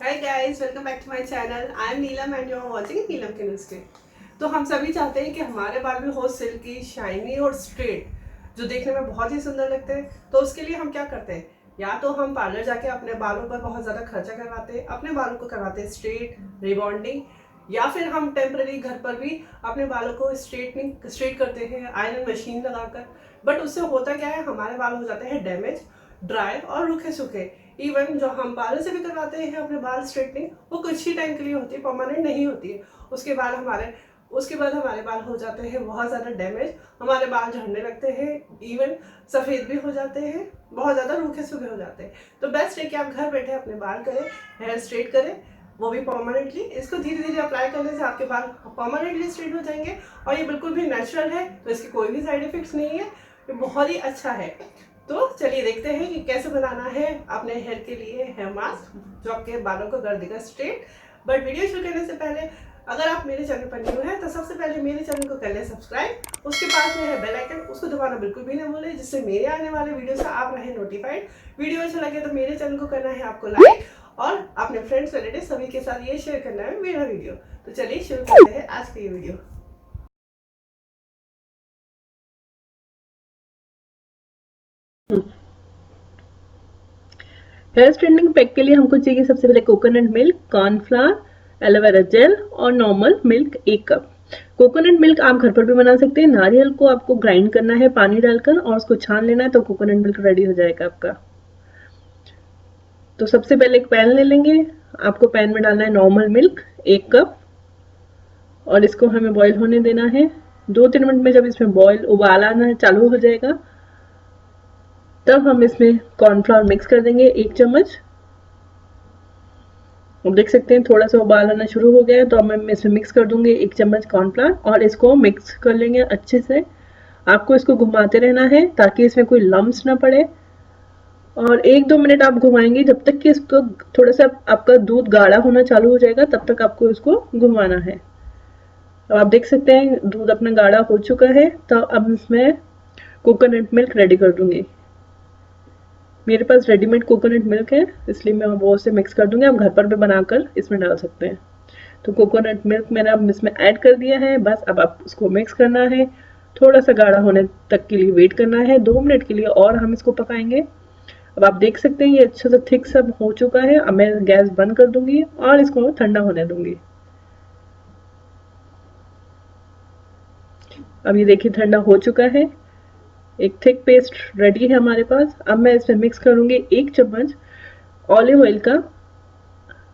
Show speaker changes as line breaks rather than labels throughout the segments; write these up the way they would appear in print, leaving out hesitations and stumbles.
Hi guys, welcome back to my channel. I am Neelam and you are watching Neelam Chemistry. तो हम सभी चाहते हैं कि हमारे बाल भी हो सिल्की, शाइनी और स्ट्रेट, जो देखने में बहुत ही सुंदर लगते हैं। तो उसके लिए हम क्या करते हैं, या तो हम पार्लर जाके अपने बालों पर बहुत ज़्यादा खर्चा करवाते हैं, अपने बालों को करवाते हैं स्ट्रेट, रिबॉन्डिंग, या फिर हम टेम्पररी घर पर भी अपने बालों को स्ट्रेट करते हैं आयरन मशीन लगाकर। बट उससे होता क्या है, हमारे बाल हो जाते हैं डैमेज, ड्राई और रूखे सूखे। इवन जो हम बालों से भी करवाते हैं अपने बाल स्ट्रेटनिंग, वो कुछ ही टाइम के लिए होती है, परमानेंट नहीं होती है। उसके बाद हमारे बाल हो जाते हैं बहुत ज़्यादा डैमेज, हमारे बाल झड़ने लगते हैं, इवन सफ़ेद भी हो जाते हैं, बहुत ज़्यादा रूखे सूखे हो जाते हैं। तो बेस्ट है कि आप घर बैठे अपने बाल करें, हेयर स्ट्रेट करें, वो भी परमानेंटली। इसको धीरे धीरे अप्लाई करने से आपके बाल परमानेंटली स्ट्रेट हो जाएंगे। और ये बिल्कुल भी नेचुरल है, तो इसके कोई भी साइड इफेक्ट्स नहीं है, ये बहुत ही अच्छा है। तो चलिए देखते हैं कि कैसे बनाना है अपने हेयर के लिए हेयर मास्क, जो आपके बालों को कर देगा स्ट्रेट। बट वीडियो शुरू करने से पहले, अगर आप मेरे चैनल पर न्यू हैं तो सबसे पहले मेरे चैनल को कर लें सब्सक्राइब। उसके पास में है बेल आइकन, उसको दबाना बिल्कुल भी ना भूलें, जिससे मेरे आने वाले वीडियो से आप रहे नोटिफाइड। वीडियो अच्छा लगे तो मेरे चैनल को करना है आपको लाइक, और अपने फ्रेंड्स रिलेटिव सभी के साथ ये शेयर करना है मेरा वीडियो। तो चलिए शुरू करते हैं आज का ये वीडियो।
हेयर स्ट्रेटनिंग पैक के लिए हमको चाहिए सबसे पहले coconut milk, cornflour, aloe vera gel और नॉर्मल मिल्क 1 कप। कोकोनट मिल्क आप घर पर भी बना सकते हैं। नारियल को आपको ग्राइंड करना है पानी डालकर और उसको छान लेना है, तो कोकोनट मिल्क रेडी हो जाएगा आपका। तो सबसे पहले एक पैन ले लेंगे। आपको पैन में डालना है नॉर्मल मिल्क 1 कप और इसको हमें बॉईल होने देना है। 2-3 मिनट में जब इसमें बॉईल उबाल आना चालू हो जाएगा, तब हम इसमें कॉर्नफ्लावर मिक्स कर देंगे 1 चम्मच। अब देख सकते हैं थोड़ा सा उबाल आना शुरू हो गया है, तो अब मैं इसमें मिक्स कर दूंगी 1 चम्मच कॉर्नफ्लावर और इसको मिक्स कर लेंगे अच्छे से। आपको इसको घुमाते रहना है ताकि इसमें कोई लम्स ना पड़े, और 1-2 मिनट आप घुमाएंगे जब तक कि इसको थोड़ा सा आपका दूध गाढ़ा होना चालू हो जाएगा, तब तक आपको इसको घुमाना है। अब आप देख सकते हैं दूध अपना गाढ़ा हो चुका है, तो अब इसमें कोकोनट मिल्क रेडी कर दूंगी। मेरे पास रेडीमेड कोकोनट मिल्क है, इसलिए मैं वो से मिक्स कर दूंगी। आप घर पर भी बनाकर इसमें डाल सकते हैं। तो कोकोनट मिल्क मैंने अब इसमें ऐड कर दिया है। बस अब आप इसको मिक्स करना है, थोड़ा सा गाढ़ा होने तक के लिए वेट करना है। 2 मिनट के लिए और हम इसको पकाएंगे। अब आप देख सकते हैं ये अच्छे से थिक सब हो चुका है। अब मैं गैस बंद कर दूंगी और इसको ठंडा होने दूंगी। अब ये देखिए ठंडा हो चुका है, एक थिक पेस्ट रेडी है हमारे पास। अब मैं इसमें मिक्स करूंगी 1 चम्मच ऑलिव ऑयल का।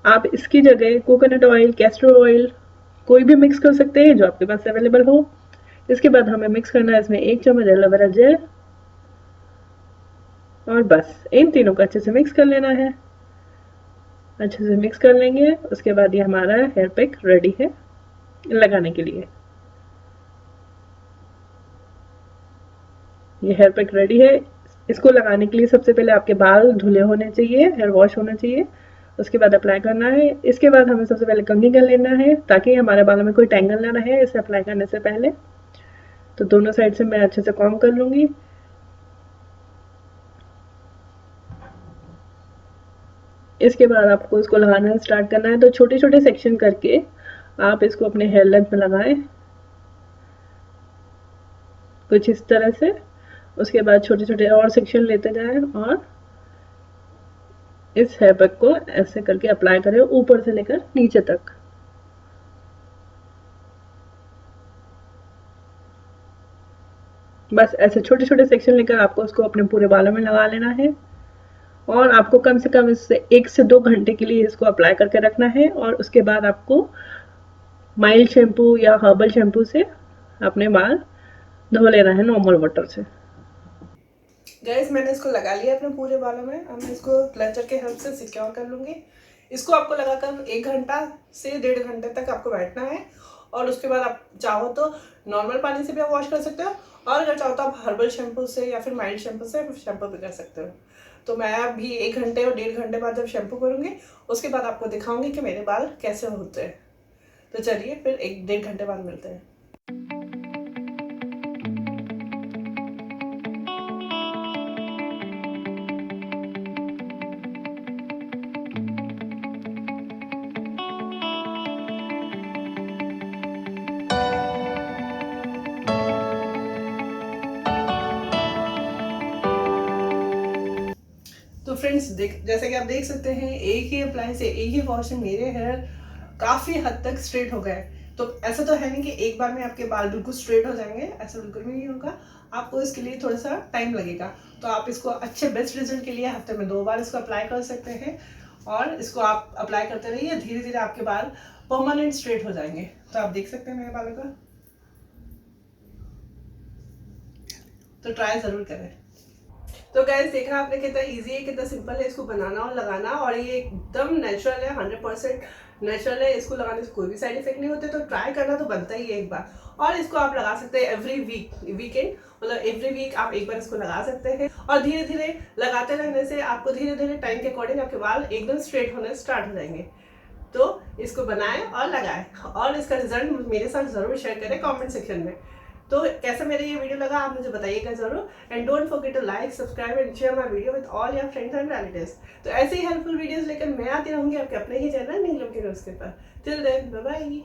आप इसकी जगह कोकोनट ऑयल, कैस्टर ऑयल कोई भी मिक्स कर सकते हैं जो आपके पास अवेलेबल हो। इसके बाद हमें मिक्स करना है इसमें 1 चम्मच एलोवेरा जेल, और बस इन तीनों को अच्छे से मिक्स कर लेना है। अच्छे से मिक्स कर लेंगे, उसके बाद ये हमारा हेयर पैक रेडी है लगाने के लिए। ये हेयर पैक रेडी है। इसको लगाने के लिए सबसे पहले आपके बाल धुले होने चाहिए, हेयर वॉश होना चाहिए, उसके बाद अप्लाई करना है। इसके बाद हमें सबसे पहले कंघी कर लेना है ताकि हमारे बालों में कोई टेंगल ना रहे इसे अप्लाई करने से पहले। तो दोनों साइड से मैं अच्छे से कॉम्ब कर लूंगी। इसके बाद आपको इसको लगाना स्टार्ट करना है, तो छोटे छोटे सेक्शन करके आप इसको अपने हेयर लेंथ में लगाएं, कुछ इस तरह से। उसके बाद छोटे छोटे और सेक्शन लेते जाएं और इस हेयर पैक को ऐसे करके अप्लाई करें ऊपर से लेकर नीचे तक। बस ऐसे छोटे छोटे सेक्शन लेकर आपको उसको अपने पूरे बालों में लगा लेना है, और आपको कम से कम इससे 1 से 2 घंटे के लिए इसको अप्लाई करके रखना है। और उसके बाद आपको माइल्ड शैम्पू या हर्बल शैम्पू से अपने बाल धो लेना है नॉर्मल वाटर से।
गाइस, मैंने इसको लगा लिया अपने पूरे बालों में। अब मैं इसको क्लचर के हेल्प से सिक्योर कर लूँगी। इसको आपको लगाकर 1 घंटा से 1.5 घंटे तक आपको बैठना है, और उसके बाद आप चाहो तो नॉर्मल पानी से भी आप वॉश कर सकते हो, और अगर चाहो तो आप हर्बल शैम्पू से या फिर माइल्ड शैम्पू से शैम्पू भी कर सकते हो। तो मैं अभी 1 घंटे और 1.5 घंटे बाद जब शैम्पू करूँगी, उसके बाद आपको दिखाऊंगी कि मेरे बाल कैसे होते हैं। तो चलिए फिर 1-1.5 घंटे बाद मिलते हैं। तो फ्रेंड्स देख, जैसे कि आप देख सकते हैं, एक ही अप्लाई से एक ही वॉश से मेरे हेयर काफ़ी हद तक स्ट्रेट हो गए। तो ऐसा तो है नहीं कि एक बार में आपके बाल बिल्कुल स्ट्रेट हो जाएंगे, ऐसा बिल्कुल भी नहीं होगा। आपको इसके लिए थोड़ा सा टाइम लगेगा। तो आप इसको अच्छे बेस्ट रिजल्ट के लिए हफ्ते में 2 बार इसको अप्लाई कर सकते हैं, और इसको आप अप्लाई करते रहिए, धीरे धीरे आपके बाल परमानेंट स्ट्रेट हो जाएंगे। तो आप देख सकते हैं मेरे बालों का, तो ट्राई ज़रूर करें। तो गाइस देखा आपने कितना इजी है, कितना सिंपल है इसको बनाना और लगाना, और ये एकदम नेचुरल है, 100% नेचुरल है। इसको लगाने से कोई भी साइड इफेक्ट नहीं होते, तो ट्राई करना तो बनता ही है एक बार। और इसको आप लगा सकते हैं एवरी वीकेंड, मतलब एवरी वीक आप एक बार इसको लगा सकते हैं, और धीरे धीरे लगाते रहने से आपको धीरे धीरे टाइम के अकॉर्डिंग आपके बाल एकदम स्ट्रेट होने स्टार्ट हो जाएंगे। तो इसको बनाएं और लगाएं, और इसका रिजल्ट मेरे साथ ज़रूर शेयर करें कमेंट सेक्शन में। तो कैसा मेरा ये वीडियो लगा आप मुझे बताइएगा जरूर, and don't forget to like, subscribe and share my video with all your friends and relatives. तो ऐसे ही हेल्पफुल वीडियोस लेकर मैं आती रहूंगी आपके अपने ही चैनल नीलम के न्यूज़ के पर। Till then bye bye.